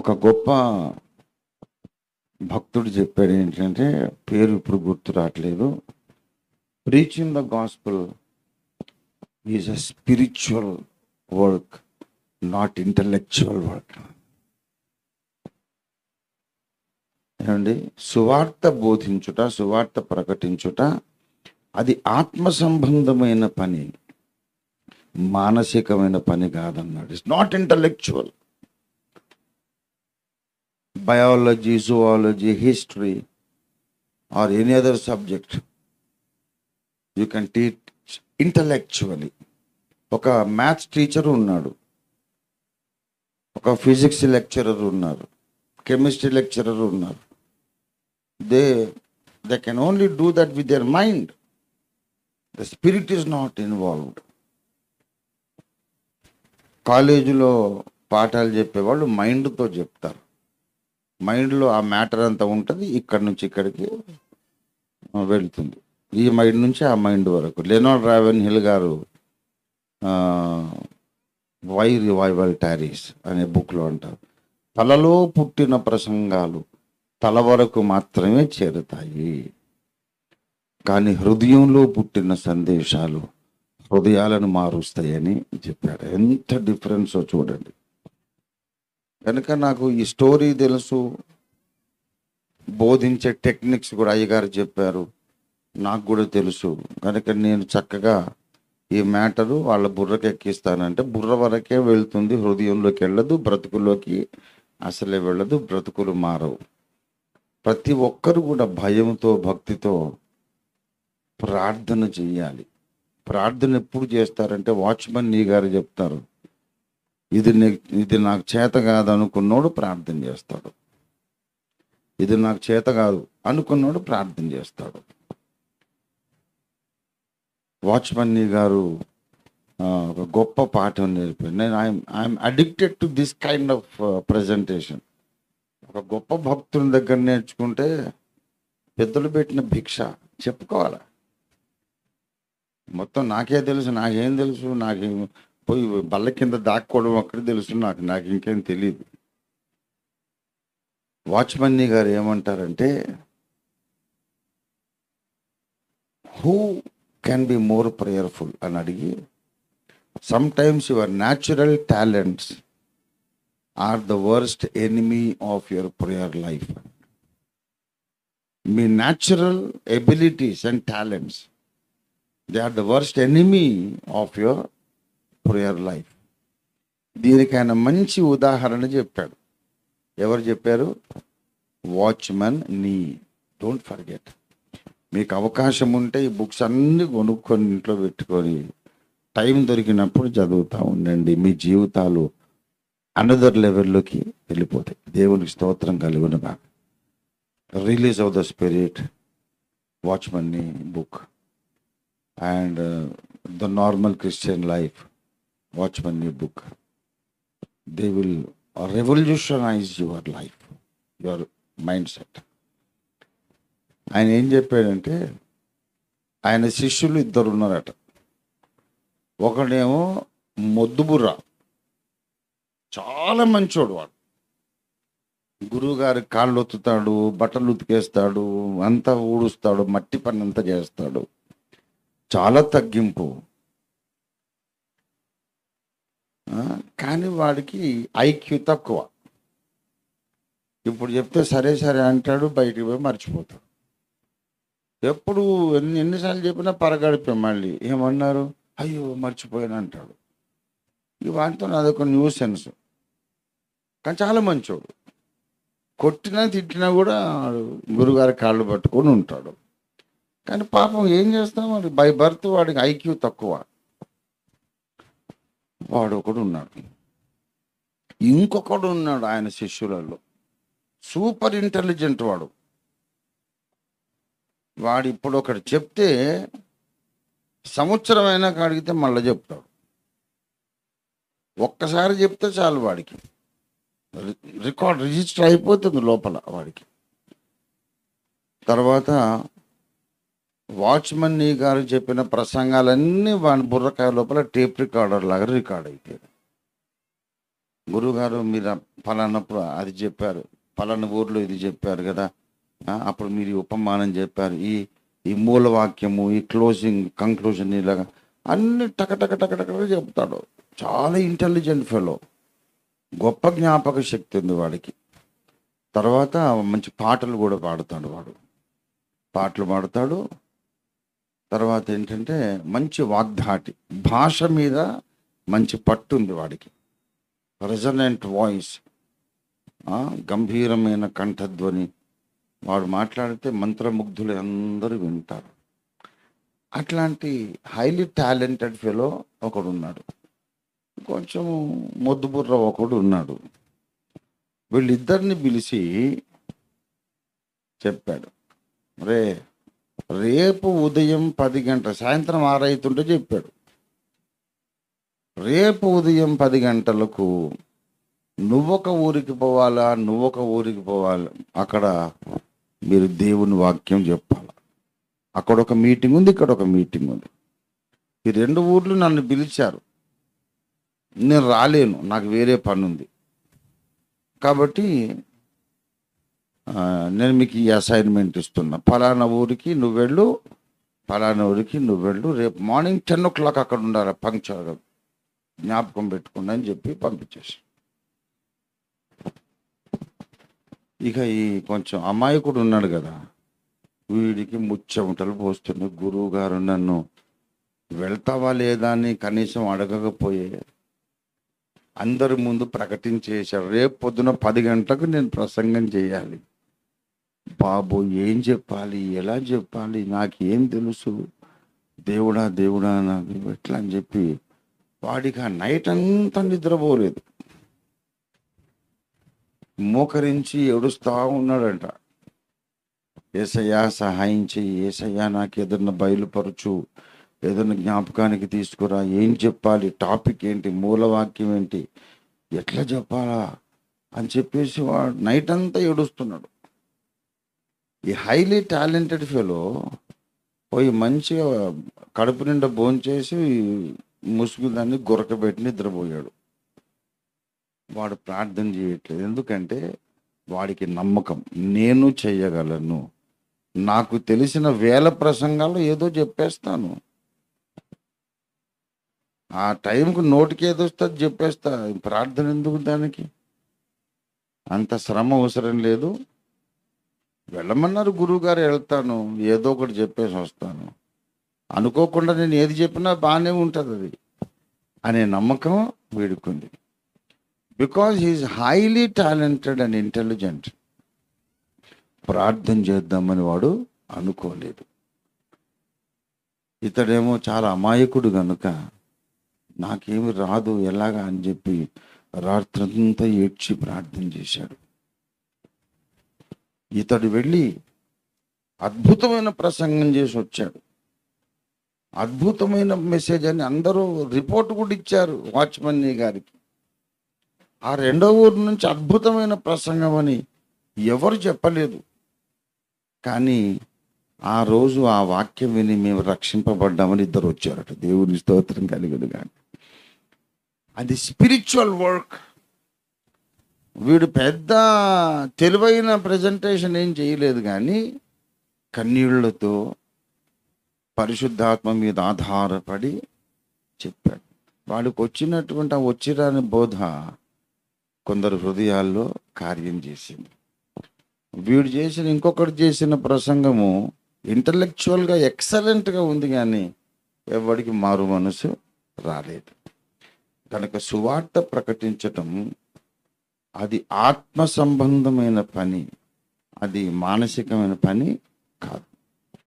ఒక గొప్ప భక్తుడు చెప్పాడు ఏంటంటే, పేరు ఇప్పుడు గుర్తు రావట్లేదు. Preaching the gospel is a spiritual work, not intellectual work. ఏమండి, సువార్త బోధించుట, సువార్త ప్రకటించుట అది ఆత్మ సంబంధమైన పని, మానసికమైన పని కాదన్నాడు. It's not intellectual. Biology, zoology, history or any other subject you can teach intellectually. ఒక మ్యాథ్స్ టీచర్ ఉన్నాడు, ఒక ఫిజిక్స్ లెక్చరర్ ఉన్నారు, కెమిస్ట్రీ లెక్చరర్ ఉన్నారు. They can only do that with their mind. The spirit is not involved. కాలేజీలో పాఠాలు చెప్పేవాళ్ళు మైండ్తో చెప్తారు. మైండ్లో ఆ మ్యాటర్ అంతా ఉంటుంది, ఇక్కడి నుంచి ఇక్కడికి వెళుతుంది. ఈ మైండ్ నుంచి ఆ మైండ్ వరకు. లెనార్డ్ రావెన్ హిల్ గారు వై రివైవల్ టారీస్ అనే బుక్లో అంటారు, తలలో పుట్టిన ప్రసంగాలు తల వరకు మాత్రమే చేరుతాయి, కానీ హృదయంలో పుట్టిన సందేశాలు హృదయాలను మారుస్తాయని చెప్పాడు. ఎంత డిఫరెన్సో చూడండి. కనుక నాకు ఈ స్టోరీ తెలుసు, బోధించే టెక్నిక్స్ కూడా అయ్యగారు చెప్పారు, నాకు కూడా తెలుసు. కనుక నేను చక్కగా ఈ మ్యాటరు వాళ్ళ బుర్రకి ఎక్కిస్తానంటే బుర్ర వరకే వెళ్తుంది, హృదయంలోకి వెళ్ళదు, బ్రతుకులోకి అసలే వెళ్ళదు, బ్రతుకులు మారవు. ప్రతి ఒక్కరు కూడా భయంతో, భక్తితో ప్రార్థన చెయ్యాలి. ప్రార్థన ఎప్పుడు చేస్తారంటే, వాచ్మెన్ నీ గారు చెప్తారు, ఇది నాకు చేత కాదు అనుకున్నోడు ప్రార్థన చేస్తాడు, ఇది నాకు చేత కాదు అనుకున్నోడు ప్రార్థన చేస్తాడు. వాచ్మెన్ నీ గారు ఒక గొప్ప పాఠం నేర్పారు. నేను I'm addicted to this kind of presentation. ఒక గొప్ప భక్తుని దగ్గర నేర్చుకుంటే పెద్దలు పెట్టిన భిక్ష చెప్పుకోవాలా. మొత్తం నాకే తెలుసు, నాకేం తెలుసు, నాకేం పోయి బల్ల కింద దాక్కోవడం ఒక్కటి తెలుసు, నాకు ఇంకేం తెలియదు. వాచ్మన్ గారు ఏమంటారంటే, who can be more prayerful అని అడిగి, sometimes your natural talents are the worst enemy of your prayer life. మీ natural abilities and talents, they are the worst enemy of your prayer life. దీనికి ఆయన మంచి ఉదాహరణ చెప్పాడు. ఎవరు చెప్పారు? Watchman Nee. Don't forget. మీకు అవకాశం ఉంటే ఈ బుక్స్ అన్నీ కొనుక్కొని ఇంట్లో పెట్టుకొని టైం దొరికినప్పుడు చదువుతూ ఉండండి. మీ జీవితాలు అనదర్ లెవెల్లోకి వెళ్ళిపోతాయి. దేవునికి స్తోత్రం కలుగునుగా. Release of the spirit, Watchman Nee book, and the normal Christian life, Watchman Nee book. They will revolutionize your life, your mind set. ఆయన ఏం చెప్పాడంటే, ఆయన శిష్యులు ఇద్దరు ఉన్నారట. ఒకడేమో మొద్దుబుర్ర, చాలా మంచోడు. వాడు గురువుగారి కాళ్ళు ఒత్తుతాడు, బట్టలు ఉతికేస్తాడు, అంతా ఊడుస్తాడు, మట్టి పని అంతా చేస్తాడు, చాలా తగ్గింపు. కానీ వాడికి ఐక్యూ తక్కువ. ఇప్పుడు చెప్తే సరే సరే అంటాడు, బయటికి పోయి మర్చిపోతాడు. ఎప్పుడు ఎన్నిసార్లు చెప్పినా పరగడిపే మళ్ళీ ఏమన్నారు, అయ్యో మర్చిపోయాను అంటాడు. వాటితో అదొక న్యూసెన్స్. కానీ చాలా మంచోడు. కొట్టినా తిట్టినా కూడా గురుగారి కాళ్ళు పట్టుకొని ఉంటాడు. కానీ పాపం ఏం చేస్తాం, వాడు బై బర్త్ వాడికి ఐక్యూ తక్కువ. వాడు ఒకడు ఉన్నాడు. ఇంకొకడు ఉన్నాడు ఆయన శిష్యులలో, సూపర్ ఇంటెలిజెంట్. వాడు ఇప్పుడు ఒకటి చెప్తే సంవత్సరం అయినా అడిగితే మళ్ళీ చెప్తాడు. ఒక్కసారి చెప్తే చాలు, వాడికి రిజిస్టర్ అయిపోతుంది లోపల వాడికి. తర్వాత వాచ్మెన్ నీ గారు చెప్పిన ప్రసంగాలన్నీ వాడి బుర్రకాయ లోపల టేప్ రికార్డర్ లాగా రికార్డ్ అయిపోయాయి. గురువుగారు మీరు ఫలానప్పుడు అది చెప్పారు, ఫలానా ఊర్లో ఇది చెప్పారు కదా, అప్పుడు మీరు ఈ ఉపమానం చెప్పారు, ఈ ఈ మూల వాక్యము, ఈ క్లోజింగ్ కంక్లూజన్, ఇలాగా అన్ని టక టక టక చెప్తాడు. చాలా ఇంటెలిజెంట్ ఫెలో, గొప్ప జ్ఞాపక శక్తి ఉంది వాడికి. తర్వాత మంచి పాటలు కూడా పాడుతాడు వాడు, పాటలు పాడతాడు. తర్వాత ఏంటంటే మంచి వాగ్ధాటి, భాష మీద మంచి పట్టు ఉంది వాడికి. రెజనెంట్ వాయిస్, గంభీరమైన కంఠధ్వని. వాడు మాట్లాడితే మంత్రముగ్ధులు అందరూ వింటారు. అట్లాంటి హైలీ టాలెంటెడ్ ఫెలో ఒకడు ఉన్నాడు. కొంచెం మొద్దుబుర్ర ఒకడు ఉన్నాడు. వీళ్ళిద్దరిని పిలిచి చెప్పాడు, రేపు ఉదయం 10 గంటల, సాయంత్రం 6 అవుతుంటే చెప్పాడు, రేపు ఉదయం 10 గంటలకు నువ్వొక ఊరికి పోవాలా, నువ్వొక ఊరికి పోవాలి. అక్కడ మీరు దేవుని వాక్యం చెప్పాలి. అక్కడ ఒక మీటింగ్ ఉంది, ఇక్కడ ఒక మీటింగ్ ఉంది. ఈ 2 ఊర్లు నన్ను పిలిచారు, నేను రాలేను, నాకు వేరే పని ఉంది. కాబట్టి నేను మీకు ఈ అసైన్మెంట్ ఇస్తున్నా, ఫలానా ఊరికి నువ్వు వెళ్ళు, ఫలానా ఊరికి నువ్వు వెళ్ళు, రేపు మార్నింగ్ 10 o'clock అక్కడ ఉండాలి, పంక్చర్గా, జ్ఞాపకం పెట్టుకున్నా అని చెప్పి పంపించేసి. ఇక ఈ కొంచెం అమాయకుడు ఉన్నాడు కదా, వీడికి ముచ్చెమటలు పోస్తున్నాయి. గురువు గారు నన్ను వెళ్తావా లేదా అని కనీసం అడగకపోయే అందరి ముందు ప్రకటించేశారు, రేపు పొద్దున 10 గంటలకు నేను ప్రసంగం చేయాలి. బాబు ఏం చెప్పాలి, ఎలా చెప్పాలి, నాకేం తెలుసు, దేవుడా దేవుడా నాకు ఎట్లా అని చెప్పి వాడికి ఆ నైట్ అంతా నిద్రపోలేదు. మోకరించి ఏడుస్తా ఉన్నాడంట. యేసయ్యా సహాయం చెయ్యి, యేసయ్యా నాకు ఏదన్నా బయలుపరచు, ఏదన్నా జ్ఞాపకానికి తీసుకురా, ఏం చెప్పాలి, టాపిక్ ఏంటి, మూలవాక్యం ఏంటి, ఎట్లా చెప్పాలా అని చెప్పేసి వాడు నైట్ అంతా ఏడుస్తున్నాడు. ఈ హైలీ టాలెంటెడ్ ఫెలో పోయి మంచిగా కడుపు నిండా భోంచేసి ముసుగు దాన్ని గురకబెట్టి నిద్రపోయాడు. వాడు ప్రార్థన చేయట్లేదు, ఎందుకంటే వాడికి నమ్మకం, నేను చెయ్యగలను, నాకు తెలిసిన 1000 ప్రసంగాలు ఏదో చెప్పేస్తాను, ఆ టైంకు నోటికి ఏదో వస్తుంది చెప్పేస్తా, ప్రార్థన ఎందుకు, దానికి అంత శ్రమ అవసరం లేదు. వెళ్ళమన్నారు గురువుగారు, వెళ్తాను, ఏదో ఒకటి చెప్పేసి వస్తాను, అనుకోకుండా నేను ఏది చెప్పినా బాగానే ఉంటుంది అది అనే నమ్మకం వీడుకుంది. Because he is highly talented and intelligent. ప్రార్థన చేద్దామని వాడు అనుకోలేదు. ఇతడేమో చాలా అమాయకుడు కనుక నాకేమి రాదు ఎలాగా అని చెప్పి రాత్రంతా ఏడ్చి ప్రార్థన చేశాడు. ఇతడు వెళ్ళి అద్భుతమైన ప్రసంగం చేసి వచ్చాడు. అద్భుతమైన మెసేజ్ అని అందరూ రిపోర్ట్ కూడా ఇచ్చారు వాచ్మన్ గారికి. ఆ 2వ ఊరు నుంచి అద్భుతమైన ప్రసంగం అని ఎవరు చెప్పలేదు. కానీ ఆ రోజు ఆ వాక్యం విని మేము రక్షింపబడ్డామని ఇద్దరు వచ్చారట. దేవుని స్తోత్రం కలిగదు. కానీ అది స్పిరిచువల్ వర్క్. వీడు పెద్ద తెలివైన ప్రజెంటేషన్ ఏం చేయలేదు, కానీ కన్నీళ్లతో పరిశుద్ధాత్మ మీద ఆధారపడి చెప్పాడు. వాడికి వచ్చినటువంటి ఆ వచ్చిరాని బోధ కొందరు హృదయాల్లో కార్యం చేసింది. వీడు చేసిన ఇంకొకటి చేసిన ప్రసంగము ఇంటలెక్చువల్గా ఎక్సలెంట్గా ఉంది, కానీ ఎవరికి మారు మనసు రాలేదు. కనుక సువార్త ప్రకటించటం అది ఆత్మ సంబంధమైన పని, అది మానసికమైన పని కాదు.